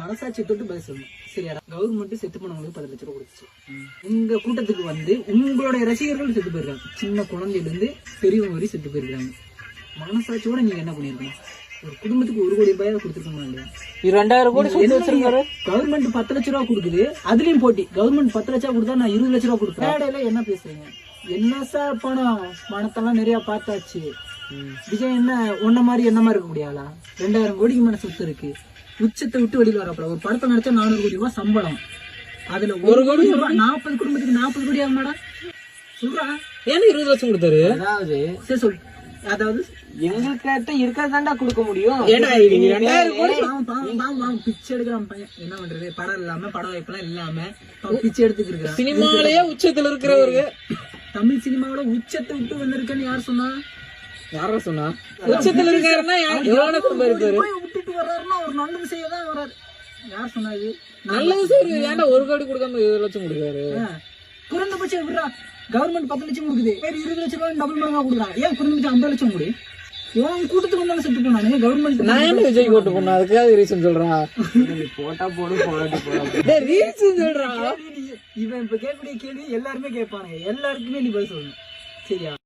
மனசாட்சி தொட்டு பதில் சொல்லணும். சரியா? கவர்மெண்ட் செத்து போனவங்களுக்கு 10 லட்சம் ரூபாய் கொடுத்துச்சு. உங்க கூட்டத்துக்கு வந்து உங்களுடைய ரசிகர்கள் செத்து போயிருக்காங்க. சின்ன குழந்தையில இருந்து பெரியவங்க வரை செத்து போயிருக்காங்க. மனசாட்சியோட நீங்க என்ன பண்ணிருக்கணும்? ஒரு குடும்பத்துக்கு 1 கோடி ரூபாய் கொடுத்துருக்கோமா இல்லையா? 2000 கோடி வச்சிருக்காரு. கவர்மெண்ட் 10 லட்சம் ரூபாய் கொடுக்குது. அதுலயும் போட்டி. கவர்மெண்ட் 10 லட்சம் கொடுத்தா நான் 20 லட்சம் ரூபாய் கொடுப்பேன். மேடையில என்ன பேசுறீங்க? என்ன சார் பணத்தெல்லாம் நிறைய பார்த்தாச்சு. விஜய் என்ன ஒன்ன மாதிரி என்ன மாதிரி இருக்க முடியாதா? 2000 கோடிக்கு மேல சொத்து இருக்கு. உச்சத்தை விட்டு வெளியில் வரப்பட ஒரு படத்தை நடிச்சா 400 கோடி ரூபாய் சம்பளம். அதுல 1 கோடி ரூபாய் 40 குடும்பத்துக்கு 40 கோடி ஆக மாடா சொல்றா. ஏன்னா 20 லட்சம் கொடுத்தாரு. அதாவது சரி சொல். அதாவது எங்களுக்கு இருக்கதாண்டா கொடுக்க முடியும். பிச்சை எடுக்கிறான் பையன். என்ன பண்றது? படம் இல்லாம படம் வைப்பெல்லாம் இல்லாம பிச்சை எடுத்துக்கு இருக்கான். சினிமாலயே உச்சத்துல இருக்கிறவருக்கு தமிழ் சினிமாவோட உச்சத்தை விட்டு வந்திருக்கேன்னு யார் சொன்னா? யாரா சொன்னா? உச்சத்துல இருக்காருன்னா விட்டுட்டு வர்றாருன்னா ஒரு நல்லது செய்யதான் வர்றாரு. யார் சொன்னா? இது நல்லது சரி. ஏன்டா 1 கோடி கொடுக்காம 20 லட்சம் கொடுக்காரு? குறைந்தபட்சம் விடுறா. கவர்மெண்ட் 10 லட்சம் கொடுக்குது. 20 லட்சம் ரூபாய் டபுள் மடங்கா கொடுக்குறான். ஏன் குறைந்தபட்சம் 50 லட்சம் கொடு. இவன் கூட்டத்துக்கு வந்தாலும் செத்து போனானே. கவர்மெண்ட் நான் என்ன விஜய் ஓட்டு போனா அதுக்காக ரீசன் சொல்றான். போட்டா போடு போராட்டி போடா ரீசன் சொல்றான். இவன் இப்ப கேட்கக்கூடிய கேள்வி எல்லாருமே கேட்பானுங்க. எல்லாருக்குமே நீ பதில் சொல்லணும். சரியா?